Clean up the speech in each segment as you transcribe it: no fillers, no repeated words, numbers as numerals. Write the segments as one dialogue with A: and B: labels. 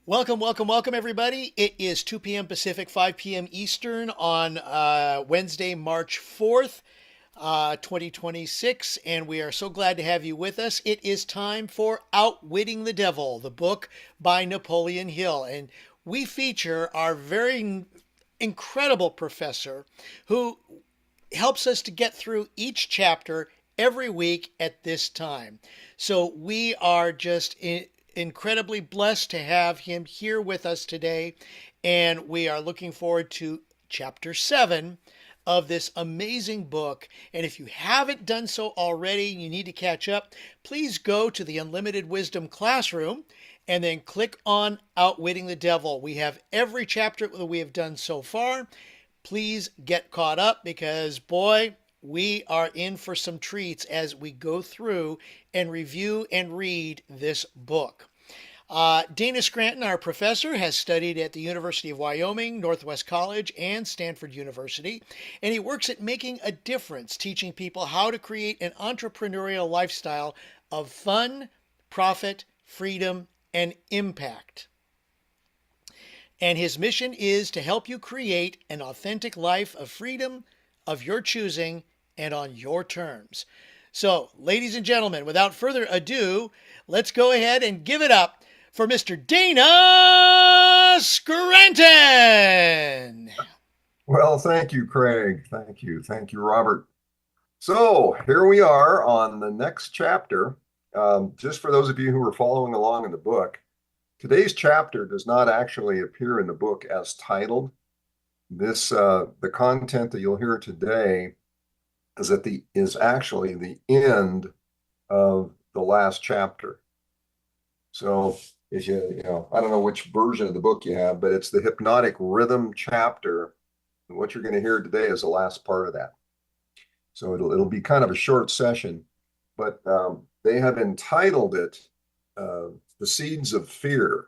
A: Welcome, welcome, welcome, everybody. It is 2 p.m. Pacific, 5 p.m. Eastern on Wednesday, March 4th, 2026, and we are so glad to have you with us. It is time for Outwitting the Devil, the book by Napoleon Hill. And we feature our very incredible professor who helps us to get through each chapter every week at this time. So we are just incredibly blessed to have him here with us today, and we are looking forward to chapter 7 of this amazing book. And if you haven't done so already, you need to catch up. Please go to the Unlimited Wisdom Classroom and then click on Outwitting the Devil. We have every chapter that we have done so far. Please get caught up because, boy, we are in for some treats as we go through and review and read this book. Dana Scranton, our professor, has studied at the University of Wyoming, Northwest College, and Stanford University, and he works at making a difference, teaching people how to create an entrepreneurial lifestyle of fun, profit, freedom, and impact. And his mission is to help you create an authentic life of freedom of your choosing and on your terms. So, ladies and gentlemen, without further ado, let's go ahead and give it up for Mr. Dana Scranton.
B: Well, thank you, Craig. Thank you. Thank you, Robert. So here we are on the next chapter. Just for those of you who are following along in the book, today's chapter does not actually appear in the book as titled. The content that you'll hear today is actually the end of the last chapter. So if I don't know which version of the book you have, but it's the hypnotic rhythm chapter. And what you're going to hear today is the last part of that. So it'll be kind of a short session, but they have entitled it The Seeds of Fear.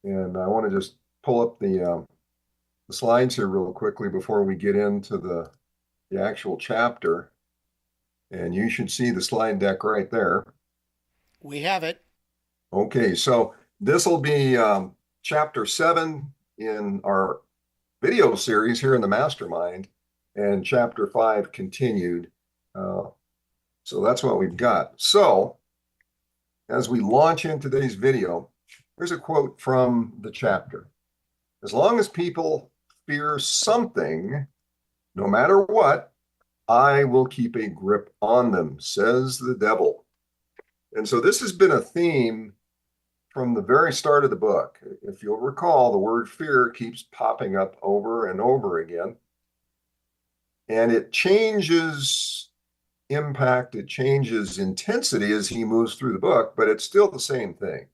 B: And I want to just pull up the slides here real quickly before we get into the actual chapter. And you should see the slide deck right there.
A: We have it.
B: Okay, so this will be chapter 7 in our video series here in the Mastermind, and chapter 5 continued. So that's what we've got. So as we launch in today's video, here's a quote from the chapter. As long as people fear something, no matter what, I will keep a grip on them, says the devil. And so this has been a theme from the very start of the book. If you'll recall, the word fear keeps popping up over and over again. And it changes impact, it changes intensity as he moves through the book, but it's still the same thing.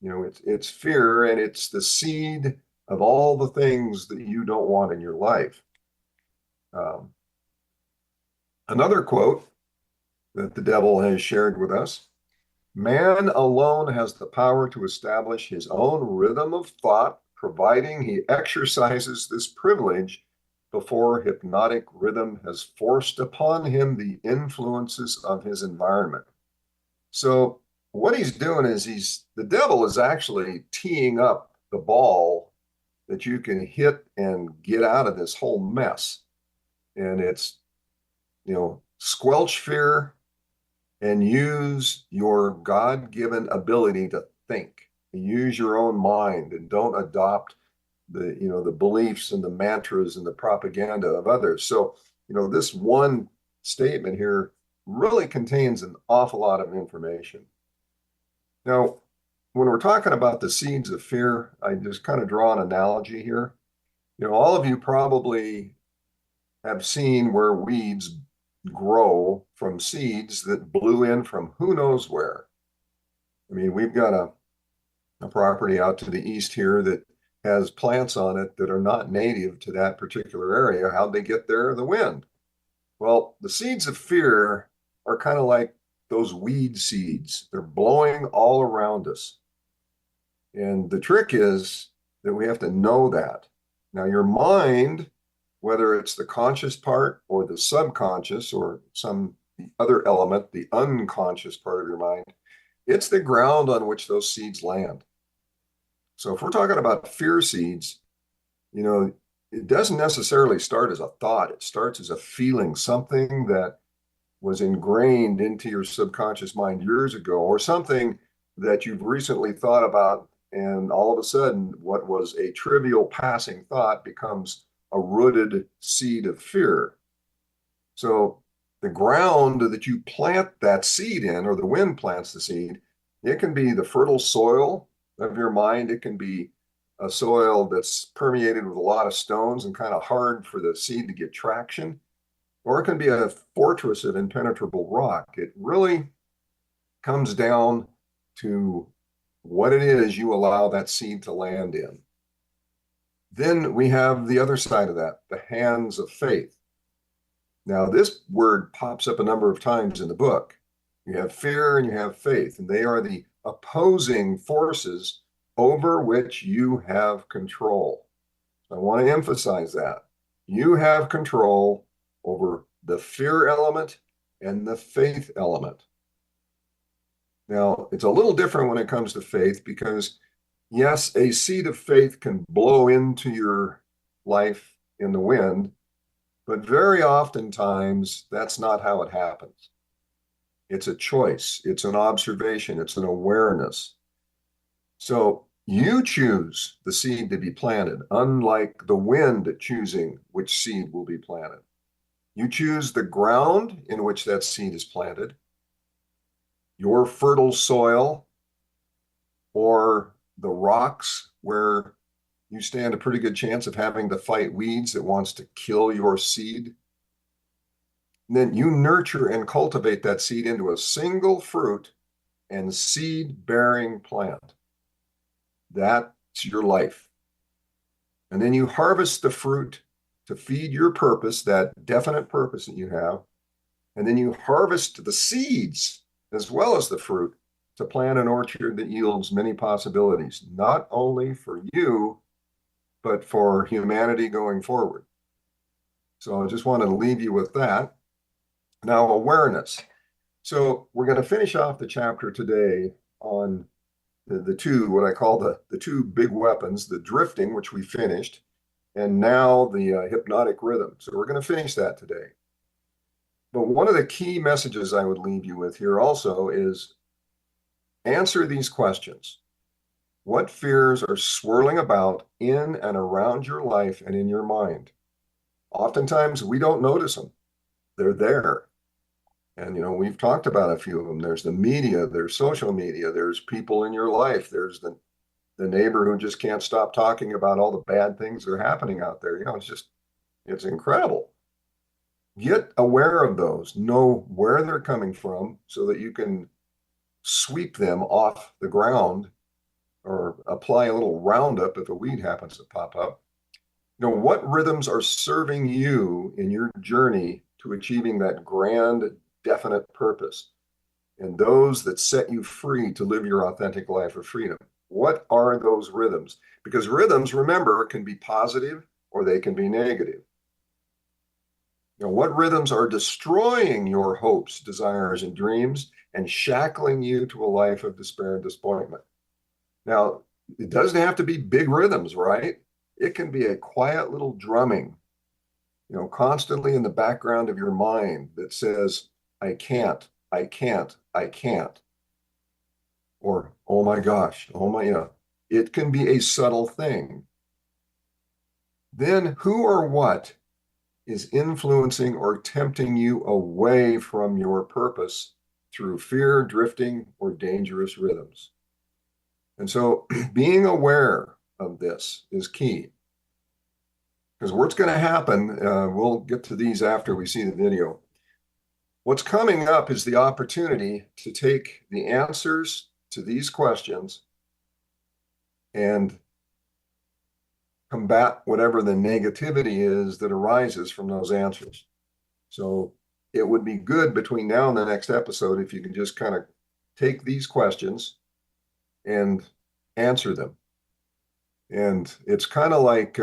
B: It's fear, and it's the seed of all the things that you don't want in your life. Another quote that the devil has shared with us: man alone has the power to establish his own rhythm of thought, providing he exercises this privilege before hypnotic rhythm has forced upon him the influences of his environment. So what he's doing is the devil is actually teeing up the ball that you can hit and get out of this whole mess. And it's, squelch fear and use your God-given ability to think. Use your own mind and don't adopt the beliefs and the mantras and the propaganda of others. So, this one statement here really contains an awful lot of information. Now, when we're talking about the seeds of fear, I just kind of draw an analogy here. All of you probably have seen where weeds grow from seeds that blew in from who knows where. I mean, we've got a property out to the east here that has plants on it that are not native to that particular area. How'd they get there? The wind. Well, the seeds of fear are kind of like those weed seeds. They're blowing all around us. And the trick is that we have to know that. Now, your mind, whether it's the conscious part or the subconscious or some other element, the unconscious part of your mind, it's the ground on which those seeds land. So if we're talking about fear seeds, you know, it doesn't necessarily start as a thought. It starts as a feeling, something that was ingrained into your subconscious mind years ago, or something that you've recently thought about. And all of a sudden, what was a trivial passing thought becomes a rooted seed of fear. So the ground that you plant that seed in, or the wind plants the seed, it can be the fertile soil of your mind. It can be a soil that's permeated with a lot of stones and kind of hard for the seed to get traction, or it can be a fortress of impenetrable rock. It really comes down to what it is you allow that seed to land in. Then we have the other side of that, the hands of faith. Now, this word pops up a number of times in the book. You have fear and you have faith, and they are the opposing forces over which you have control. I want to emphasize that. You have control over the fear element and the faith element. Now, it's a little different when it comes to faith because, yes, a seed of faith can blow into your life in the wind, but very oftentimes that's not how it happens. It's a choice, it's an observation, it's an awareness. So you choose the seed to be planted, unlike the wind choosing which seed will be planted. You choose the ground in which that seed is planted, your fertile soil, or the rocks where you stand a pretty good chance of having to fight weeds that wants to kill your seed. And then you nurture and cultivate that seed into a single fruit and seed-bearing plant. That's your life. And then you harvest the fruit to feed your purpose, that definite purpose that you have. And then you harvest the seeds as well as the fruit to plant an orchard that yields many possibilities, not only for you, but for humanity going forward. So I just wanted to leave you with that. Now, awareness. So we're going to finish off the chapter today on the two, what I call the two big weapons, the drifting, which we finished, and now the hypnotic rhythm. So we're going to finish that today. But one of the key messages I would leave you with here also is answer these questions. What fears are swirling about in and around your life and in your mind? Oftentimes we don't notice them. They're there. And, we've talked about a few of them. There's the media, there's social media, there's people in your life, there's the neighbor who just can't stop talking about all the bad things that are happening out there. It's incredible. Get aware of those, know where they're coming from so that you can sweep them off the ground or apply a little Roundup if a weed happens to pop up. What rhythms are serving you in your journey to achieving that grand, definite purpose, and those that set you free to live your authentic life of freedom? What are those rhythms? Because rhythms, remember, can be positive or they can be negative. What rhythms are destroying your hopes, desires, and dreams and shackling you to a life of despair and disappointment? Now, it doesn't have to be big rhythms, right? It can be a quiet little drumming, constantly in the background of your mind that says, I can't, I can't, I can't. Or, oh my gosh, it can be a subtle thing. Then who or what is influencing or tempting you away from your purpose through fear, drifting, or dangerous rhythms? And so being aware of this is key. Because what's going to happen, we'll get to these after we see the video. What's coming up is the opportunity to take the answers to these questions and combat whatever the negativity is that arises from those answers. So it would be good between now and the next episode if you can just kind of take these questions and answer them. And it's kind of like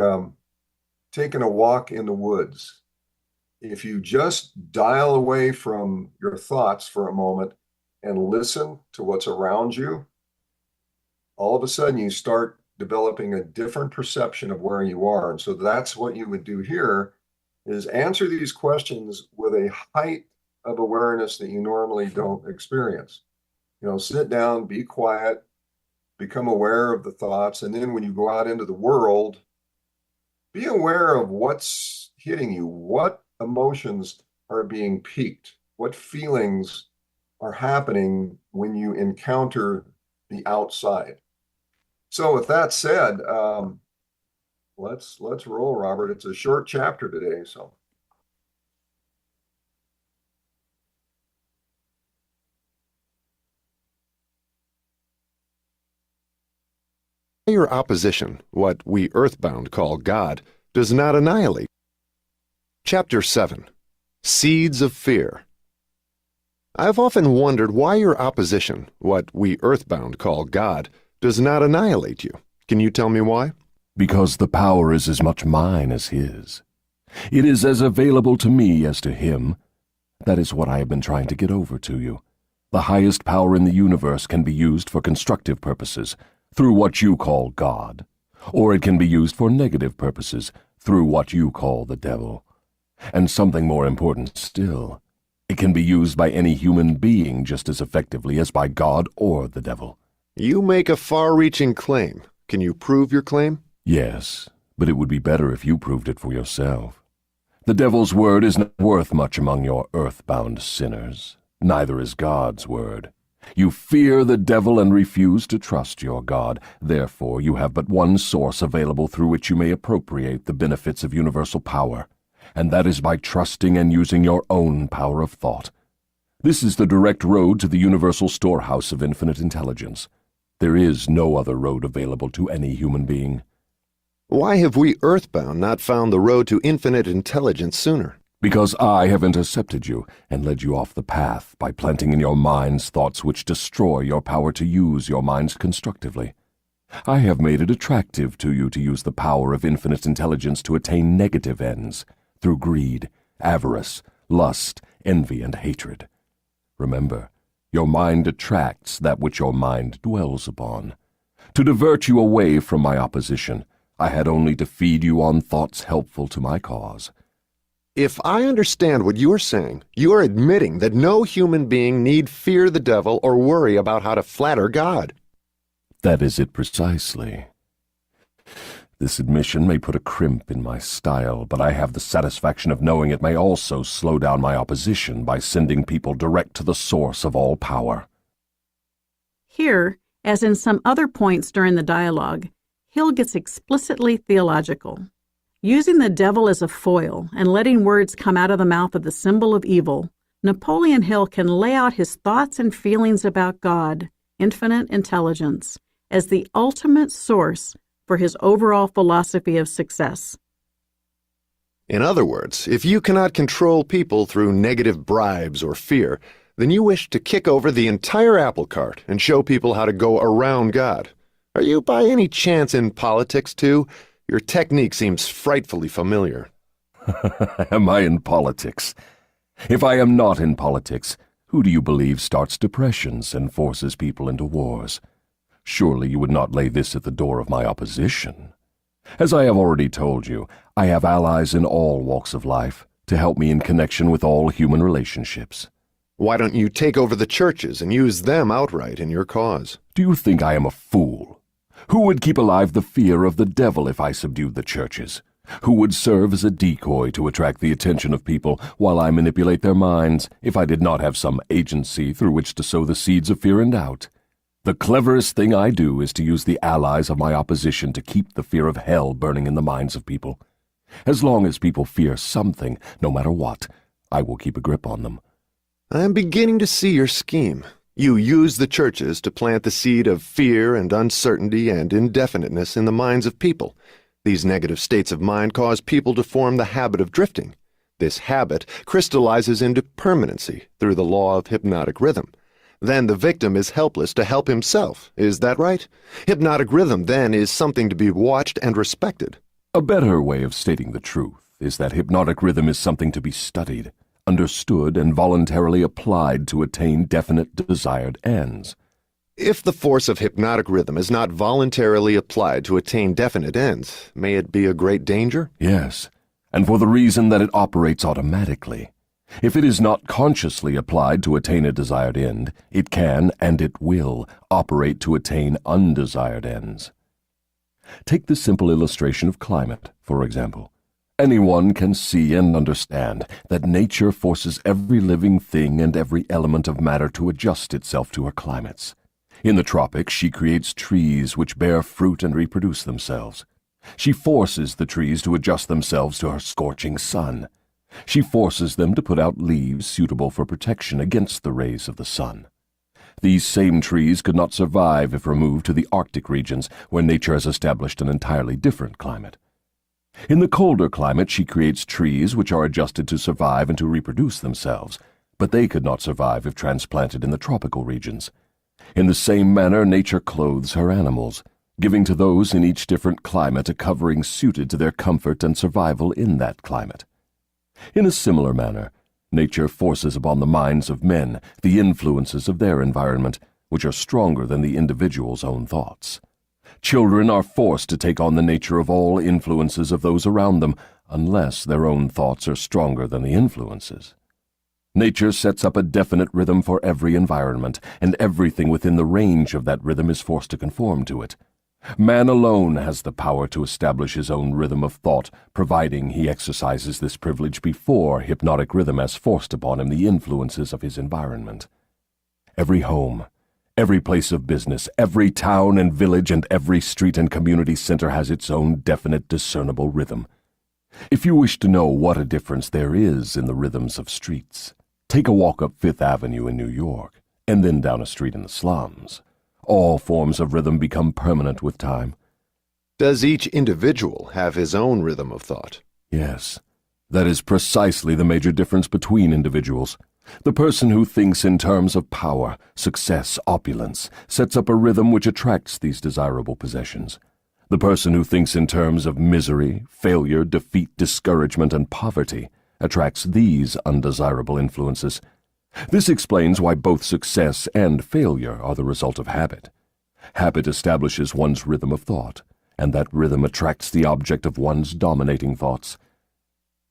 B: taking a walk in the woods. If you just dial away from your thoughts for a moment and listen to what's around you, all of a sudden you start developing a different perception of where you are. And so that's what you would do here, is answer these questions with a height of awareness that you normally don't experience. Sit down, be quiet, become aware of the thoughts. And then when you go out into the world, be aware of what's hitting you, what emotions are being piqued, what feelings are happening when you encounter the outside. So with that said, let's roll, Robert. It's a short chapter today, so.
C: Your opposition, what we earthbound call God, does not annihilate. Chapter 7. Seeds of Fear. I've often wondered why your opposition, what we earthbound call God, does not annihilate you. Can you tell me why?
D: Because the power is as much mine as his. It is as available to me as to him. That is what I have been trying to get over to you. The highest power in the universe can be used for constructive purposes, through what you call God, or it can be used for negative purposes, through what you call the devil. And something more important still, it can be used by any human being just as effectively as by God or the devil.
C: You make a far-reaching claim. Can you prove your claim?
D: Yes, but it would be better if you proved it for yourself. The devil's word is not worth much among your earthbound sinners. Neither is God's word. You fear the devil and refuse to trust your God. Therefore, you have but one source available through which you may appropriate the benefits of universal power, and that is by trusting and using your own power of thought. This is the direct road to the universal storehouse of infinite intelligence. There is no other road available to any human being.
C: Why have we earthbound not found the road to infinite intelligence sooner?
D: Because I have intercepted you and led you off the path by planting in your minds thoughts which destroy your power to use your minds constructively. I have made it attractive to you to use the power of infinite intelligence to attain negative ends through greed, avarice, lust, envy, and hatred. Remember, your mind attracts that which your mind dwells upon. To divert you away from my opposition, I had only to feed you on thoughts helpful to my cause.
C: If I understand what you're saying, you're admitting that no human being need fear the devil or worry about how to flatter God.
D: That is it precisely. This admission may put a crimp in my style, but I have the satisfaction of knowing it may also slow down my opposition by sending people direct to the source of all power.
E: Here, as in some other points during the dialogue, Hill gets explicitly theological. Using the devil as a foil and letting words come out of the mouth of the symbol of evil, Napoleon Hill can lay out his thoughts and feelings about God, infinite intelligence, as the ultimate source for his overall philosophy of success.
C: In other words, if you cannot control people through negative bribes or fear, then you wish to kick over the entire apple cart and show people how to go around God. Are you by any chance in politics too? Your technique seems frightfully familiar.
D: Am I in politics? If I am not in politics, who do you believe starts depressions and forces people into wars? Surely you would not lay this at the door of my opposition. As I have already told you, I have allies in all walks of life to help me in connection with all human relationships.
C: Why don't you take over the churches and use them outright in your cause?
D: Do you think I am a fool? Who would keep alive the fear of the devil if I subdued the churches? Who would serve as a decoy to attract the attention of people while I manipulate their minds if I did not have some agency through which to sow the seeds of fear and doubt? The cleverest thing I do is to use the allies of my opposition to keep the fear of hell burning in the minds of people. As long as people fear something, no matter what, I will keep a grip on them.
C: I'm beginning to see your scheme. You use the churches to plant the seed of fear and uncertainty and indefiniteness in the minds of people. These negative states of mind cause people to form the habit of drifting. This habit crystallizes into permanency through the law of hypnotic rhythm. Then the victim is helpless to help himself. Is that right? Hypnotic rhythm, then, is something to be watched and respected.
D: A better way of stating the truth is that hypnotic rhythm is something to be studied, understood, and voluntarily applied to attain definite desired ends.
C: If the force of hypnotic rhythm is not voluntarily applied to attain definite ends, may it be a great danger?
D: Yes, and for the reason that it operates automatically. If it is not consciously applied to attain a desired end, it can, and it will, operate to attain undesired ends. Take the simple illustration of climate, for example. Anyone can see and understand that nature forces every living thing and every element of matter to adjust itself to her climates. In the tropics, she creates trees which bear fruit and reproduce themselves. She forces the trees to adjust themselves to her scorching sun. She forces them to put out leaves suitable for protection against the rays of the sun. These same trees could not survive if removed to the Arctic regions, where nature has established an entirely different climate. In the colder climate, she creates trees which are adjusted to survive and to reproduce themselves, but they could not survive if transplanted in the tropical regions. In the same manner, nature clothes her animals, giving to those in each different climate a covering suited to their comfort and survival in that climate. In a similar manner, nature forces upon the minds of men the influences of their environment, which are stronger than the individual's own thoughts. Children are forced to take on the nature of all influences of those around them, unless their own thoughts are stronger than the influences. Nature sets up a definite rhythm for every environment, and everything within the range of that rhythm is forced to conform to it. Man alone has the power to establish his own rhythm of thought, providing he exercises this privilege before hypnotic rhythm has forced upon him the influences of his environment. Every home, every place of business, every town and village, and every street and community center has its own definite, discernible rhythm. If you wish to know what a difference there is in the rhythms of streets, take a walk up Fifth Avenue in New York, and then down a street in the slums. All forms of rhythm become permanent with time.
C: Does each individual have his own rhythm of thought?
D: Yes, that is precisely the major difference between individuals. The person who thinks in terms of power, success, opulence, sets up a rhythm which attracts these desirable possessions. The person who thinks in terms of misery, failure, defeat, discouragement, and poverty attracts these undesirable influences. This explains why both success and failure are the result of habit. Habit establishes one's rhythm of thought, and that rhythm attracts the object of one's dominating thoughts.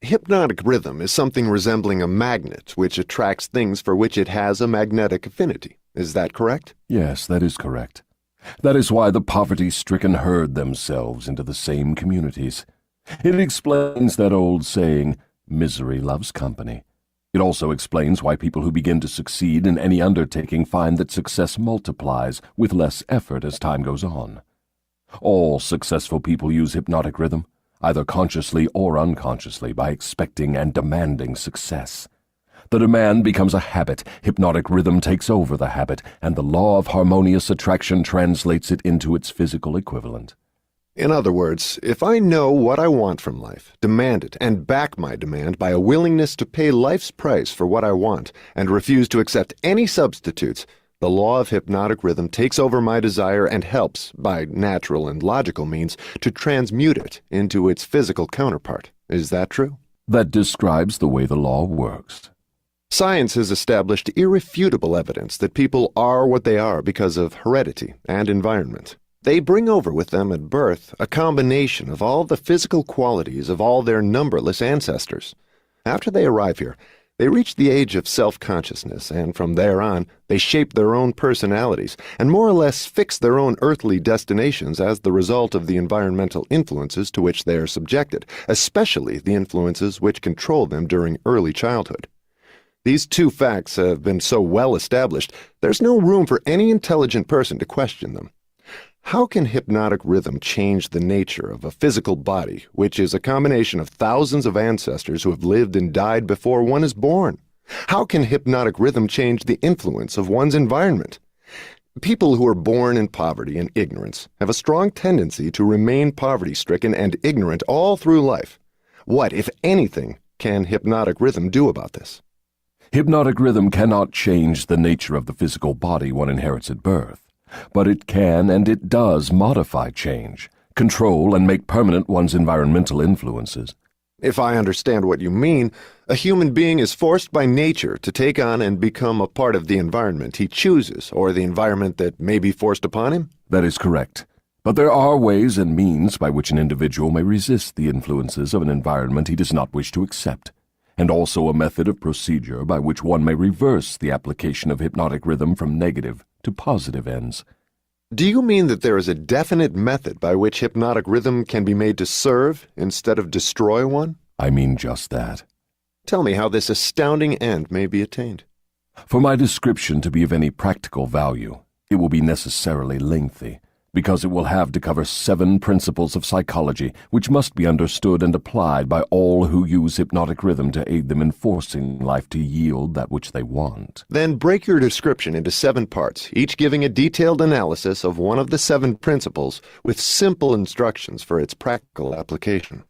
C: Hypnotic rhythm is something resembling a magnet which attracts things for which it has a magnetic affinity. Is that correct?
D: Yes, that is correct. That is why the poverty-stricken herd themselves into the same communities. It explains that old saying, misery loves company. It also explains why people who begin to succeed in any undertaking find that success multiplies with less effort as time goes on. All successful people use hypnotic rhythm, either consciously or unconsciously, by expecting and demanding success. The demand becomes a habit, hypnotic rhythm takes over the habit, and the law of harmonious attraction translates it into its physical equivalent.
C: In other words, if I know what I want from life, demand it, and back my demand by a willingness to pay life's price for what I want, and refuse to accept any substitutes, the law of hypnotic rhythm takes over my desire and helps, by natural and logical means, to transmute it into its physical counterpart. Is that true?
D: That describes the way the law works.
C: Science has established irrefutable evidence that people are what they are because of heredity and environment. They bring over with them at birth a combination of all the physical qualities of all their numberless ancestors. After they arrive here, they reach the age of self-consciousness, and from there on, they shape their own personalities and more or less fix their own earthly destinations as the result of the environmental influences to which they are subjected, especially the influences which control them during early childhood. These two facts have been so well established, there's no room for any intelligent person to question them. How can hypnotic rhythm change the nature of a physical body, which is a combination of thousands of ancestors who have lived and died before one is born? How can hypnotic rhythm change the influence of one's environment? People who are born in poverty and ignorance have a strong tendency to remain poverty-stricken and ignorant all through life. What, if anything, can hypnotic rhythm do about this?
D: Hypnotic rhythm cannot change the nature of the physical body one inherits at birth. But it can and it does modify change, control and make permanent one's environmental influences.
C: If I understand what you mean, a human being is forced by nature to take on and become a part of the environment he chooses, or the environment that may be forced upon him?
D: That is correct. But there are ways and means by which an individual may resist the influences of an environment he does not wish to accept, and also a method of procedure by which one may reverse the application of hypnotic rhythm from negative to positive ends.
C: Do you mean that there is a definite method by which hypnotic rhythm can be made to serve instead of destroy one?
D: I mean just that.
C: Tell me how this astounding end may be attained.
D: For my description to be of any practical value, it will be necessarily lengthy, because it will have to cover 7 principles of psychology which must be understood and applied by all who use hypnotic rhythm to aid them in forcing life to yield that which they want.
C: Then break your description into 7 parts, each giving a detailed analysis of one of the 7 principles with simple instructions for its practical application.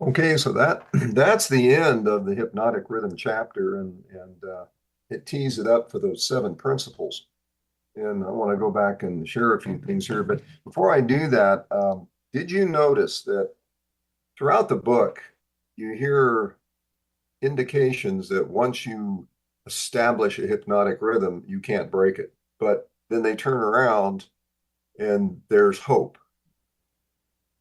B: Okay, so that's the end of the hypnotic rhythm chapter, and it tees it up for those 7 principles. And I want to go back and share a few things here. But before I do that, did you notice that throughout the book, you hear indications that once you establish a hypnotic rhythm, you can't break it. But then they turn around and there's hope.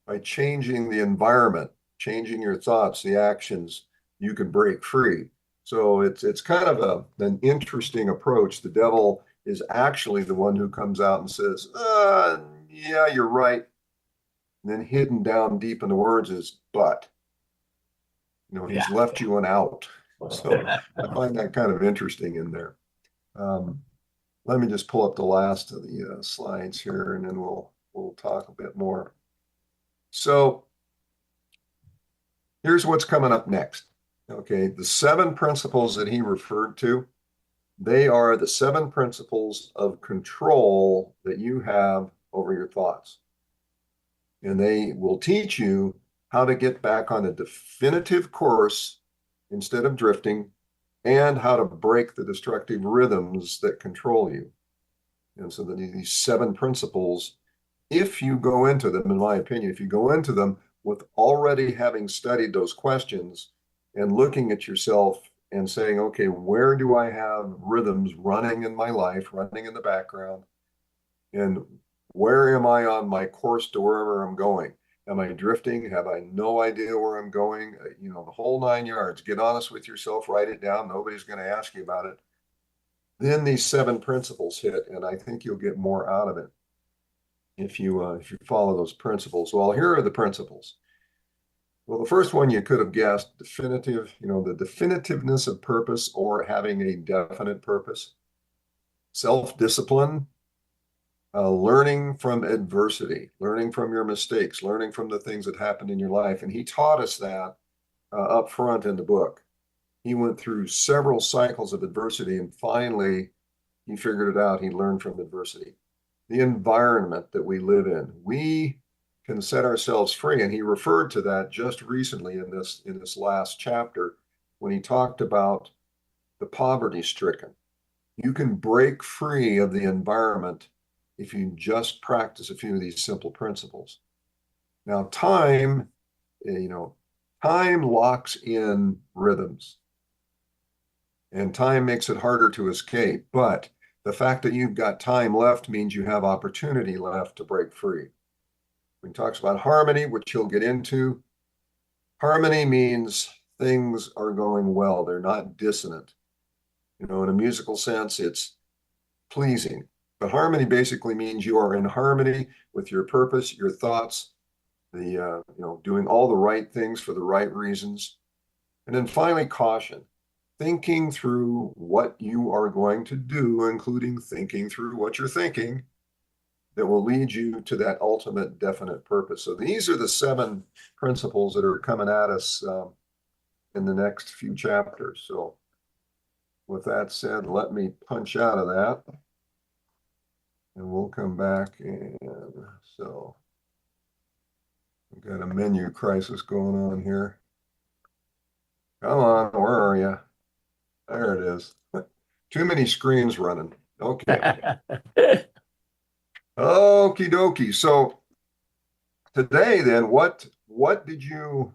B: By changing the environment, changing your thoughts, the actions, you can break free. So it's kind of an interesting approach. The devil is actually the one who comes out and says, yeah, you're right. And then hidden down deep in the words is, but, he's left you an out. So I find that kind of interesting in there. Let me just pull up the last of the slides here, and then we'll talk a bit more. So here's what's coming up next. Okay, the 7 principles that he referred to, they are the 7 principles of control that you have over your thoughts. And they will teach you how to get back on a definitive course instead of drifting, and how to break the destructive rhythms that control you. And so these 7 principles, if you go into them, in my opinion, if you go into them with already having studied those questions and looking at yourself and saying, okay, where do I have rhythms running in my life, running in the background? And where am I on my course to wherever I'm going? Am I drifting? Have I no idea where I'm going? The whole 9 yards. Get honest with yourself, write it down. Nobody's going to ask you about it. Then these 7 principles hit, and I think you'll get more out of it if you follow those principles. Well, here are the principles. Well, the first one you could have guessed, definitive, the definitiveness of purpose, or having a definite purpose. Self-discipline, learning from adversity, learning from your mistakes, learning from the things that happened in your life. And he taught us that up front in the book. He went through several cycles of adversity, and finally he figured it out. He learned from adversity. The environment that we live in, we can set ourselves free. And he referred to that just recently in this last chapter when he talked about the poverty-stricken. You can break free of the environment if you just practice a few of these simple principles. Now, time locks in rhythms, and time makes it harder to escape. But the fact that you've got time left means you have opportunity left to break free. When he talks about harmony, which he'll get into, harmony means things are going well. They're not dissonant. In a musical sense, it's pleasing. But harmony basically means you are in harmony with your purpose, your thoughts, doing all the right things for the right reasons. And then finally, caution, thinking through what you are going to do, including thinking through what you're thinking, that will lead you to that ultimate definite purpose. So these are the 7 principles that are coming at us in the next few chapters. So with that said, let me punch out of that, and we'll come back. And so we've got a menu crisis going on here. Come on, where are you? There it is. Too many screens running. Okay. Okie dokie. So today then, what did you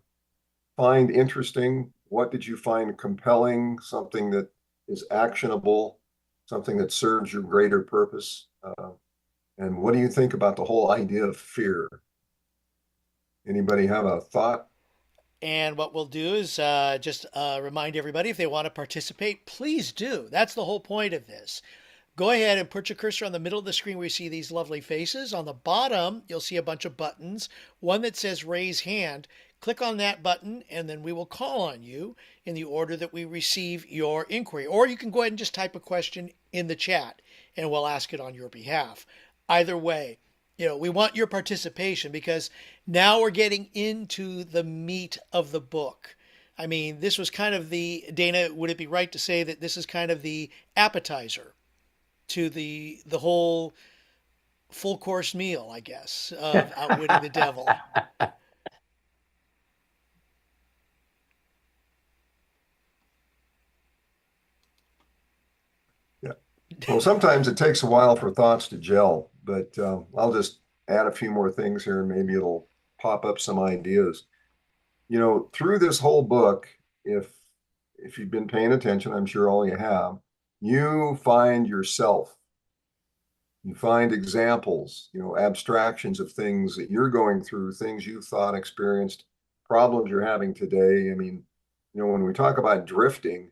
B: find interesting? What did you find compelling? Something that is actionable, something that serves your greater purpose? And what do you think about the whole idea of fear? Anybody have a thought?
A: And what we'll do is just remind everybody if they want to participate, please do. That's the whole point of this. Go ahead and put your cursor on the middle of the screen where you see these lovely faces. On the bottom, you'll see a bunch of buttons. One that says raise hand. Click on that button and then we will call on you in the order that we receive your inquiry. Or you can go ahead and just type a question in the chat and we'll ask it on your behalf. Either way, we want your participation because now we're getting into the meat of the book. I mean, this was kind of Dana, would it be right to say that this is kind of the appetizer to the whole full course meal, I guess, of outwitting the devil?
B: Yeah. Well, sometimes it takes a while for thoughts to gel, but I'll just add a few more things here and maybe it'll pop up some ideas. Through this whole book, if you've been paying attention, I'm sure all you have, you find yourself. You find examples, abstractions of things that you're going through, things you've thought, experienced, problems you're having today. I mean, when we talk about drifting,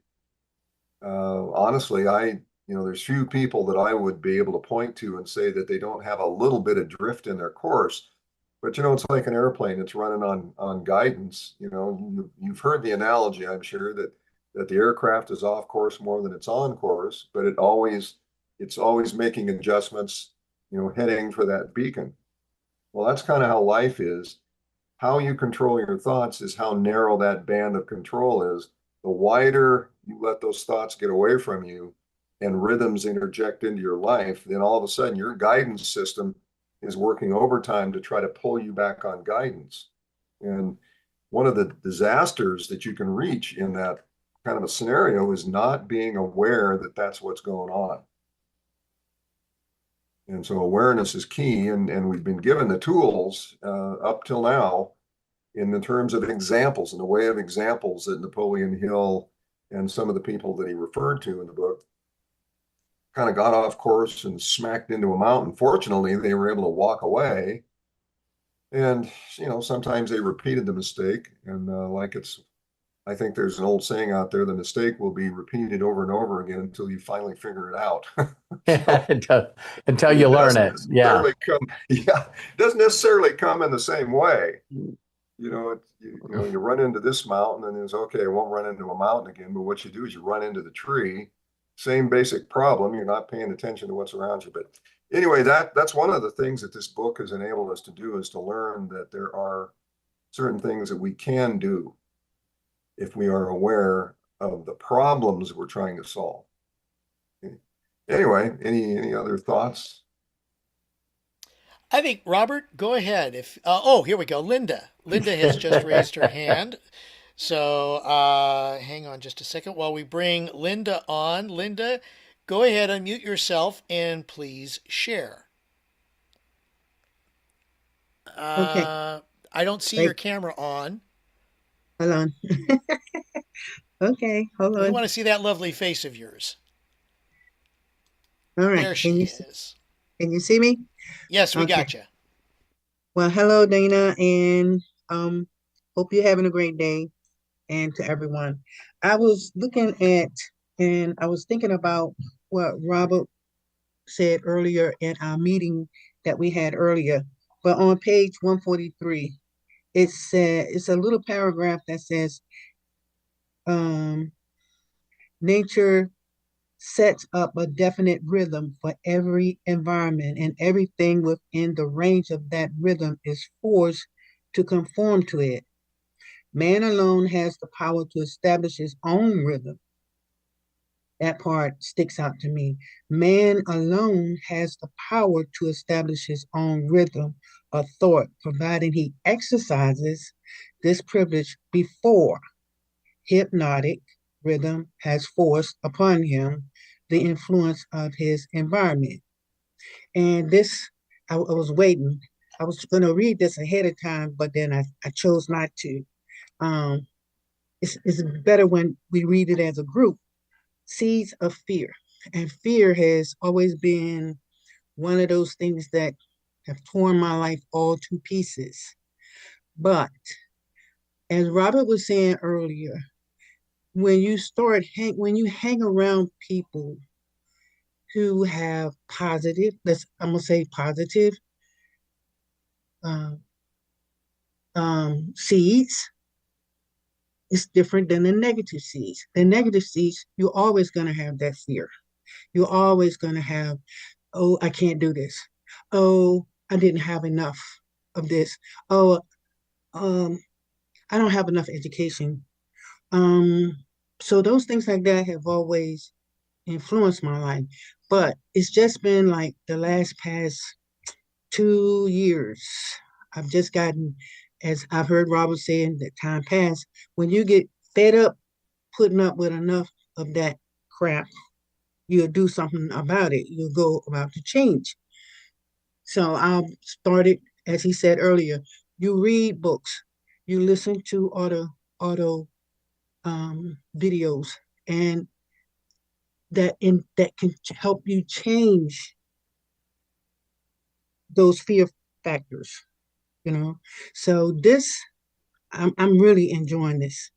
B: honestly, there's few people that I would be able to point to and say that they don't have a little bit of drift in their course. But it's like an airplane that's running on guidance. You've heard the analogy, I'm sure, that the aircraft is off course more than it's on course, but it's always making adjustments, heading for that beacon. Well, that's kind of how life is. How you control your thoughts is how narrow that band of control is. The wider you let those thoughts get away from you and rhythms interject into your life, then all of a sudden your guidance system is working overtime to try to pull you back on guidance. And one of the disasters that you can reach in that kind of a scenario is not being aware that that's what's going on. And so awareness is key, and we've been given the tools up till now in the terms of examples, in the way of examples that Napoleon Hill and some of the people that he referred to in the book kind of got off course and smacked into a mountain. Fortunately, they were able to walk away. And, sometimes they repeated the mistake. And I think there's an old saying out there, the mistake will be repeated over and over again until you finally figure it out.
F: Until you learn it. Yeah.
B: It doesn't necessarily come in the same way. You run into this mountain and it's okay, I won't run into a mountain again. But what you do is you run into the tree. Same basic problem. You're not paying attention to what's around you. But anyway, that's one of the things that this book has enabled us to do, is to learn that there are certain things that we can do if we are aware of the problems we're trying to solve. Anyway, any other thoughts?
A: I think, Robert, go ahead. Here we go. Linda has just raised her hand. So hang on just a second while we bring Linda on. Linda, go ahead, unmute yourself, and please share.
G: Okay.
A: I don't see your camera on.
G: Hold on. Okay, hold
A: We
G: on.
A: want to see that lovely face of yours.
G: All right.
A: There she is.
G: Can you see me?
A: Yes, we
G: Okay.
A: got you.
G: Well, hello, Dana, and hope you're having a great day, and to everyone. I was looking at, and I was thinking about what Robert said earlier in our meeting that we had earlier. But on page 143, it's a little paragraph that says, nature sets up a definite rhythm for every environment, and everything within the range of that rhythm is forced to conform to it. Man alone has the power to establish his own rhythm. That part sticks out to me. Man alone has the power to establish his own rhythm of thought, providing he exercises this privilege before hypnotic rhythm has forced upon him the influence of his environment. And this, I was waiting. I was going to read this ahead of time, but then I chose not to. Um, it's better when we read it as a group. Seeds of fear. And fear has always been one of those things that have torn my life all to pieces. But as Robert was saying earlier, when you hang around people who have positive, I'm gonna say positive uh, seeds, it's different than the negative seeds. The negative seeds, you're always gonna have that fear. You're always gonna have, oh, I can't do this. Oh, I didn't have enough of this. Oh, um, I don't have enough education. Um, so those things like that have always influenced my life. But it's just been like the past 2 years. I've just gotten, as I've heard Robert saying, that time passed. When you get fed up putting up with enough of that crap, you'll do something about it. You'll go about to change. So I started, as he said earlier, you read books, you listen to auto videos, and that can help you change those fear factors. You know, so I'm really enjoying this,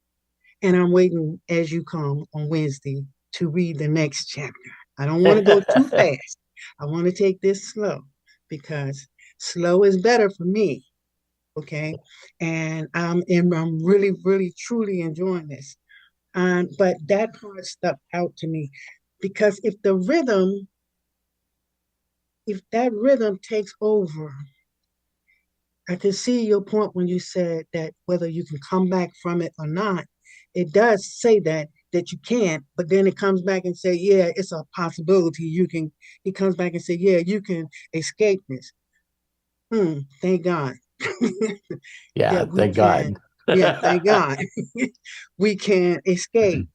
G: and I'm waiting as you come on Wednesday to read the next chapter. I don't want to go too fast. I want to take this slow because slow is better for me. Okay, and I'm really, really, truly enjoying this. But that part stuck out to me because if that rhythm takes over, I can see your point when you said that whether you can come back from it or not. It does say that you can't, but then it comes back and say, yeah, it's a possibility you can. It comes back and say, yeah, you can escape this. Thank God.
F: Yeah,
G: That we
F: thank God.
G: can, yeah, thank God. We can escape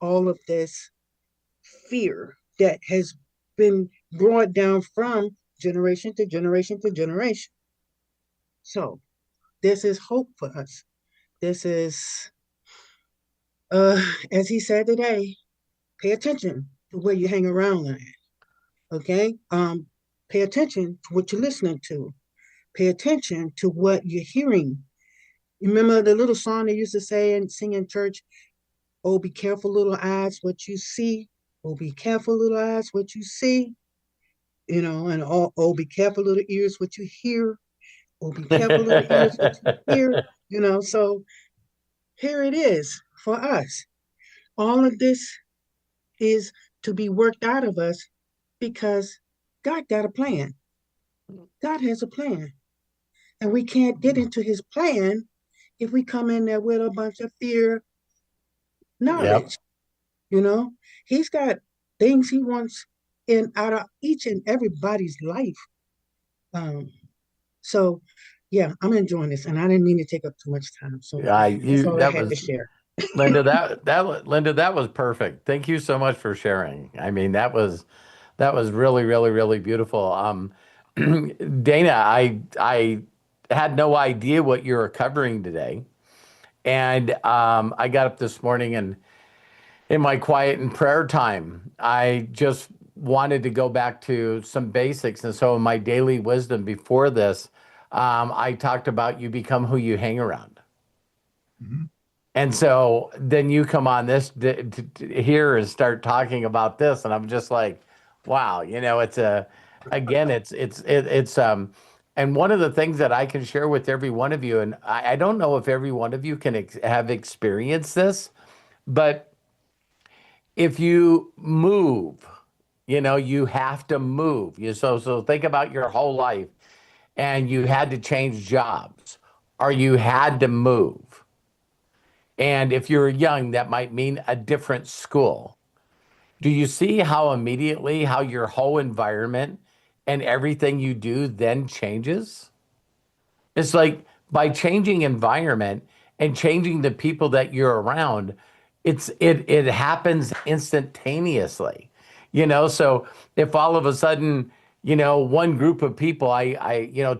G: all of this fear that has been brought down from generation to generation to generation. So this is hope for us. This is, as he said today, pay attention to where you hang around at. Okay, pay attention to what you're listening to. Pay attention to what you're hearing. You remember the little song they used to say and sing in church? Oh, be careful, little eyes, what you see. Oh, be careful, little eyes, what you see. And oh, be careful, little ears, what you hear. Oh, be careful, little ears, what you hear. So here it is for us. All of this is to be worked out of us because God got a plan. God has a plan. And we can't get into his plan if we come in there with a bunch of fear
F: Yep.
G: knowledge. You know, he's got things he wants in out of each and everybody's life. Um, so yeah, I'm enjoying this, and I didn't mean to take up too much time. So
F: I
G: that's
F: you
G: all I
F: that
G: had to
F: was
G: share.
F: Linda, that was perfect. Thank you so much for sharing. I mean, that was really, really, really beautiful. Dana, I had no idea what you were covering today. And I got up this morning and in my quiet and prayer time, I just wanted to go back to some basics. And so, in my daily wisdom before this, I talked about you become who you hang around.
B: Mhm.
F: And so then you come on this here and start talking about this, and I'm just like, wow, it's and one of the things that I can share with every one of you, and I don't know if every one of you can have experienced this, but if you move, you have to move. So think about your whole life, and you had to change jobs, or you had to move. And if you're young, that might mean a different school. Do you see how immediately how your whole environment and everything you do then changes? It's like by changing environment and changing the people that you're around, it happens instantaneously. So if all of a sudden one group of people,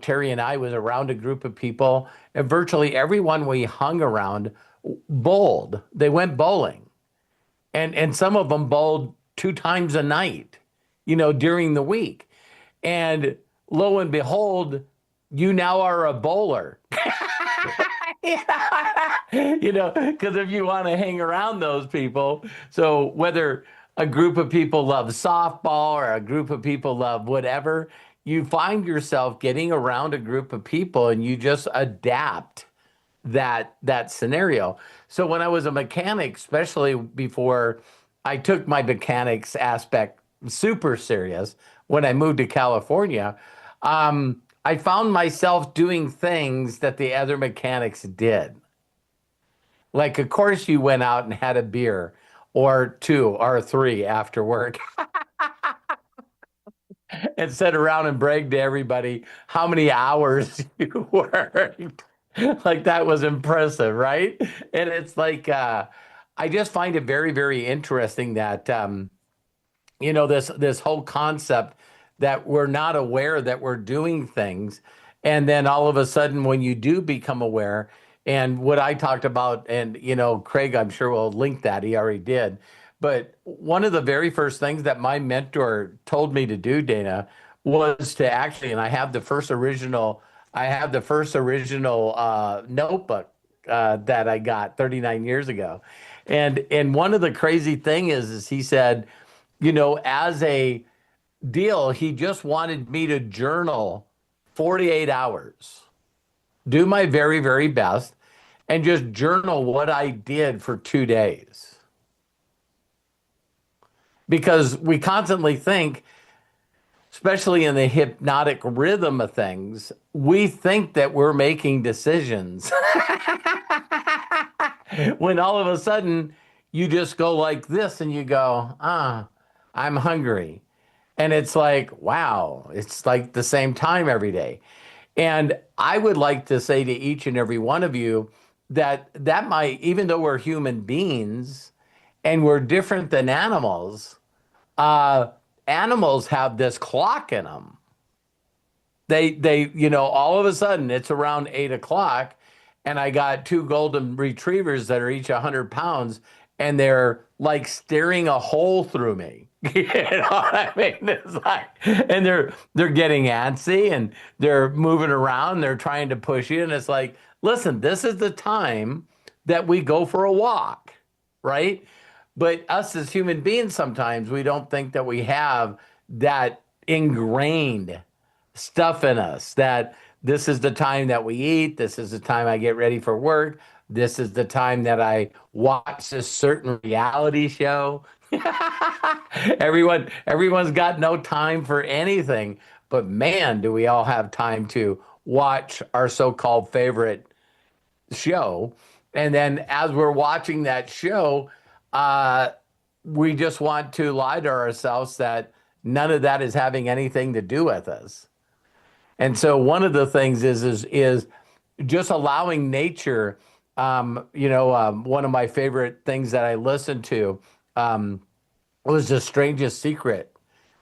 F: Terry and I was around a group of people, and virtually everyone we hung around bowled. They went bowling, and some of them bowled 2 times a night, during the week. And lo and behold, you now are a bowler. Because if you want to hang around those people, so whether a group of people love softball or a group of people love whatever, you find yourself getting around a group of people and you just adapt that scenario. So when I was a mechanic, especially before I took my mechanics aspect super serious, when I moved to California, I found myself doing things that the other mechanics did. Like, of course, you went out and had a beer or 2 or 3 after work and sat around and bragged to everybody how many hours you worked. Like, that was impressive, right? And it's like, I just find it very, very interesting that, this whole concept that we're not aware that we're doing things. And then all of a sudden, when you do become aware, and what I talked about, and, Craig, I'm sure will link that. He already did. But one of the very first things that my mentor told me to do, Dana, was to actually, and I have the first original notebook that I got 39 years ago. And one of the crazy thing is he said, as a deal, he just wanted me to journal 48 hours, do my very, very best, and just journal what I did for 2 days. Because we constantly think, especially in the hypnotic rhythm of things, we think that we're making decisions. When all of a sudden you just go like this and you go, I'm hungry. And it's like, wow, it's like the same time every day. And I would like to say to each and every one of you that might, even though we're human beings and we're different than animals, animals have this clock in them. They, all of a sudden it's around 8 o'clock and I got 2 golden retrievers that are each 100 pounds and they're like staring a hole through me. You know what I mean? It's like, and they're getting antsy and they're moving around. They're trying to push you. And it's like, listen, this is the time that we go for a walk, right? But us as human beings, sometimes we don't think that we have that ingrained stuff in us, that this is the time that we eat. This is the time I get ready for work. This is the time that I watch this certain reality show. Everyone's got no time for anything, but man, do we all have time to watch our so-called favorite show. And then as we're watching that show, we just want to lie to ourselves that none of that is having anything to do with us. And so one of the things is just allowing nature. One of my favorite things that I listened to was The Strangest Secret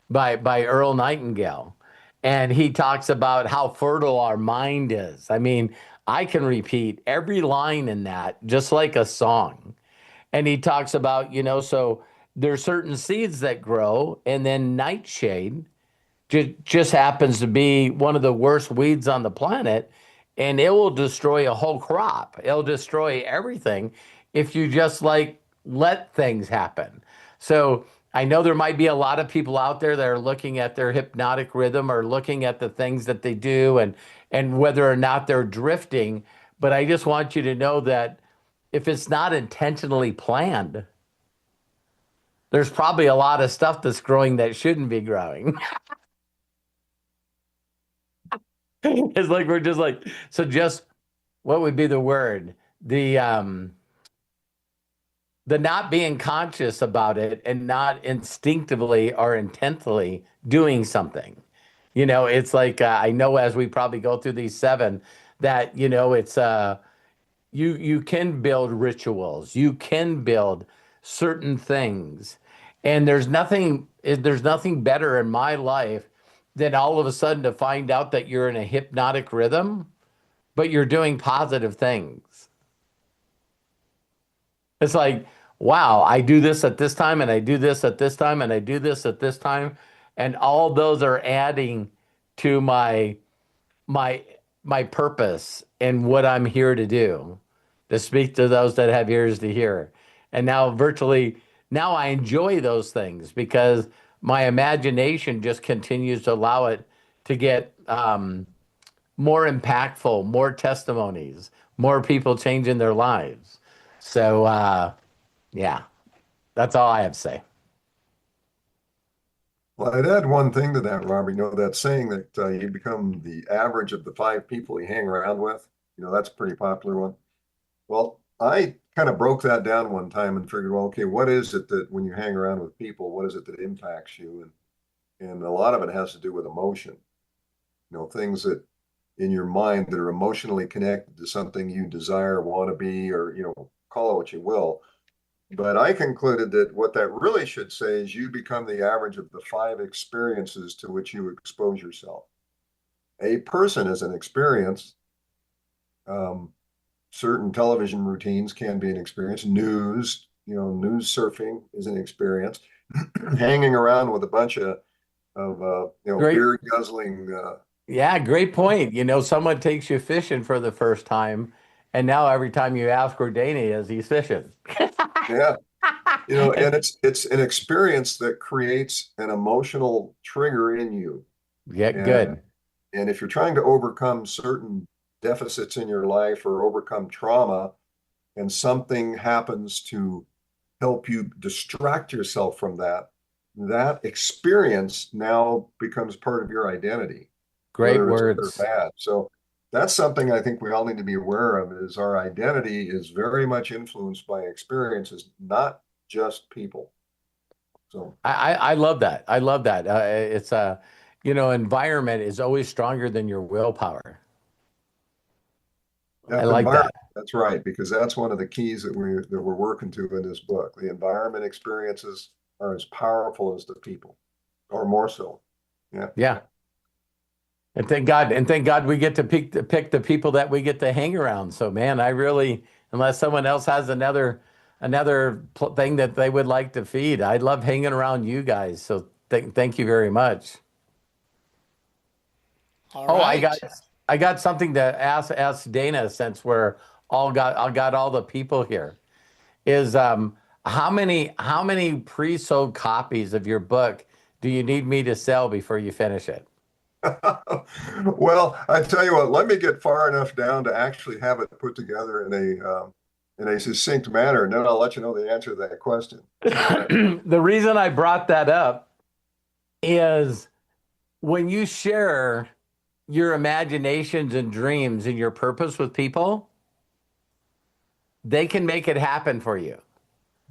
F: by Earl Nightingale. And he talks about how fertile our mind is. I mean, I can repeat every line in that just like a song. And he talks about, so there's certain seeds that grow, and then nightshade just happens to be one of the worst weeds on the planet, and it will destroy a whole crop. It'll destroy everything if you just let things happen. So I know there might be a lot of people out there that are looking at their hypnotic rhythm or looking at the things that they do and whether or not they're drifting. But I just want you to know that if it's not intentionally planned, there's probably a lot of stuff that's growing that shouldn't be growing. It's like we're just like, so just what would be the word? The not being conscious about it and not instinctively or intently doing something. It's like I know as we probably go through these 7 that it's you can build rituals, you can build certain things, and there's nothing better in my life then all of a sudden to find out that you're in a hypnotic rhythm, but you're doing positive things. It's like, wow, I do this at this time, and I do this at this time, and I do this at this time, and all those are adding to my my purpose and what I'm here to do, to speak to those that have ears to hear. And now I enjoy those things because my imagination just continues to allow it to get more impactful, more testimonies, more people changing their lives. So, yeah, that's all I have to say.
B: Well, I'd add one thing to that, Robert. You know, that saying that you become the average of the 5 people you hang around with. You know, that's a pretty popular one. Well, I kind of broke that down one time and figured, well, okay, what is it that when you hang around with people, what is it that impacts you? And a lot of it has to do with emotion. You know, things that in your mind that are emotionally connected to something you desire, want to be, or, you know, call it what you will. But I concluded that what that really should say is you become the average of the 5 experiences to which you expose yourself. A person is an experience. Certain television routines can be an experience. News, you know, news surfing is an experience. Hanging around with a bunch of you know,
F: Great.
B: beer guzzling.
F: Yeah, great point. You know, someone takes you fishing for the first time, and now every time you ask where Dana is, he's fishing.
B: Yeah, you know, and it's an experience that creates an emotional trigger in you.
F: Yeah,
B: And
F: good.
B: and if you're trying to overcome certain deficits in your life or overcome trauma, and something happens to help you distract yourself from that, that experience now becomes part of your identity,
F: Great
B: whether it's good or
F: words.
B: bad. So that's something I think we all need to be aware of is our identity is very much influenced by experiences, not just people. So
F: I love that. I love that. It's you know, environment is always stronger than your willpower. I
B: yep,
F: like
B: environment,
F: that.
B: that's right, because that's one of the keys that we're working to in this book. The environment experiences are as powerful as the people, or more so. Yeah.
F: Yeah. And thank God we get to pick the people that we get to hang around. So man, I really, unless someone else has another thing that they would like to feed, I love hanging around you guys. So thank you very much.
A: All
F: Oh,
A: right.
F: I got something to ask Dana since we're I got all the people here. Is how many pre-sold copies of your book do you need me to sell before you finish it?
B: Well, I tell you what, let me get far enough down to actually have it put together in a succinct manner, and then I'll let you know the answer to that question.
F: The reason I brought that up is when you share your imaginations and dreams and your purpose with people, they can make it happen for you.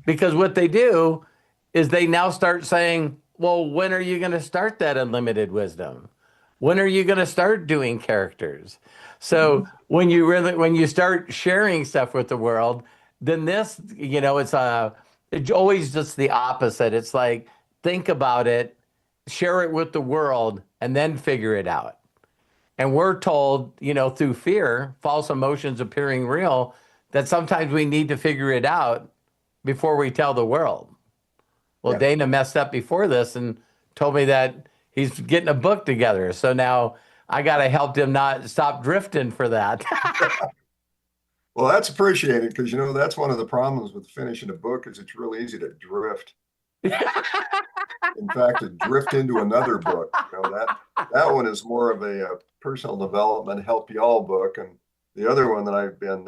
F: Because what they do is they now start saying, well, when are you going to start that unlimited wisdom? When are you going to start doing characters? So when you start sharing stuff with the world, then this, you know, it's always just the opposite. It's like, think about it, share it with the world, and then figure it out. And we're told, you know, through fear, false emotions appearing real, that sometimes we need to figure it out before we tell the world. Well,
B: Yeah.
F: Dana messed up before this and told me that he's getting a book together. So now I got to help him not stop drifting for that.
B: Well, that's appreciated because you know that's one of the problems with finishing a book is it's real easy to drift. In fact, to drift into another book. You know that one is more of a personal development help you all book, and the other one that I've been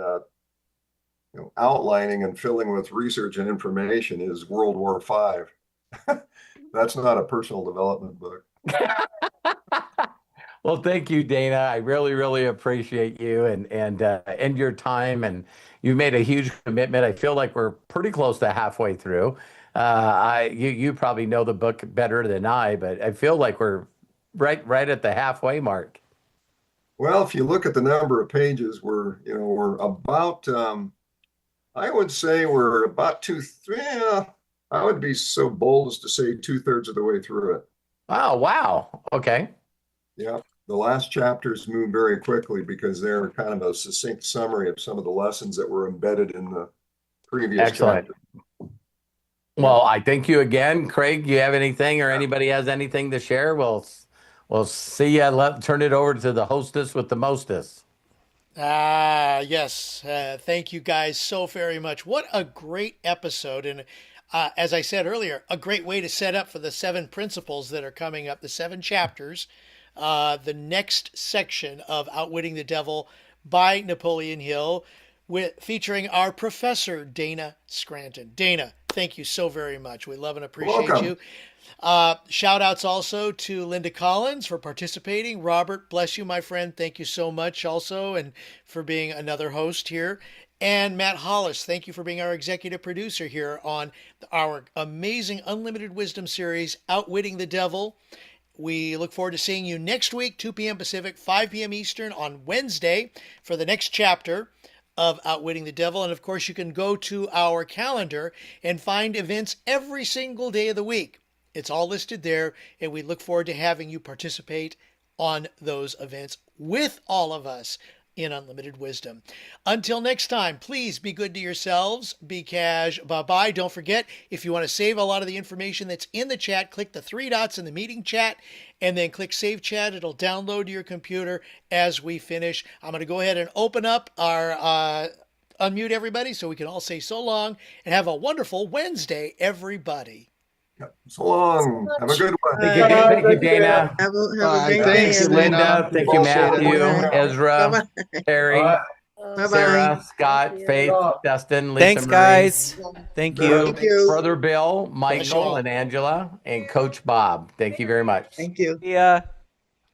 B: you know, outlining and filling with research and information is World War V. That's not a personal development book.
F: Well, thank you, Dana. I really, really appreciate you and your time. And you've made a huge commitment. I feel like we're pretty close to halfway through. You probably know the book better than I, but I feel like we're right at the halfway mark.
B: Well, if you look at the number of pages, we're about I would say we're about yeah, I would be so bold as to say 2/3 of the way through it.
F: Oh, wow. Okay.
B: Yeah. The last chapters move very quickly because they're kind of a succinct summary of some of the lessons that were embedded in the previous
F: Excellent.
B: chapter.
F: Well, I thank you again. Craig, you have anything or anybody has anything to share? We'll see you. Turn it over to the hostess with the mostest.
A: Yes. Thank you guys so very much. What a great episode. And as I said earlier, a great way to set up for the 7 principles that are coming up, the 7 chapters, the next section of Outwitting the Devil by Napoleon Hill, featuring our professor, Dana Scranton. Dana, thank you so very much. We love and appreciate
B: Welcome.
A: you. Shout outs also to Linda Collins for participating. Robert, bless you, my friend. Thank you so much also, and for being another host here. And Matt Hollis, thank you for being our executive producer here on our amazing Unlimited Wisdom series, Outwitting the Devil. We look forward to seeing you next week, 2 p.m. Pacific, 5 p.m. Eastern on Wednesday for the next chapter of Outwitting the Devil. And of course, you can go to our calendar and find events every single day of the week. It's all listed there, and we look forward to having you participate on those events with all of us in Unlimited Wisdom. Until next time, please be good to yourselves. Be cash. Bye-bye. Don't forget, if you want to save a lot of the information that's in the chat, click the 3 dots in the meeting chat and then click Save Chat. It'll download to your computer as we finish. I'm going to go ahead and open up our unmute everybody so we can all say so long and have a wonderful Wednesday, everybody.
B: So long. Have a good one.
F: Thank you, Dana.
G: Have a
H: Bye.
G: great
H: Thanks,
G: day,
F: Thank you, Linda.
H: Dana.
F: Thank you,
H: Appreciate it.
F: Matthew, Ezra,
G: Bye-bye.
F: Terry,
G: Bye-bye.
F: Sarah, Scott, Faith, Dustin, Lisa
I: Thanks,
F: Marie,
I: guys. Thank you.
G: Thank you.
F: Brother Bill, Michael, and Angela, and Coach Bob. Thank you very much.
G: Thank you.
I: See ya.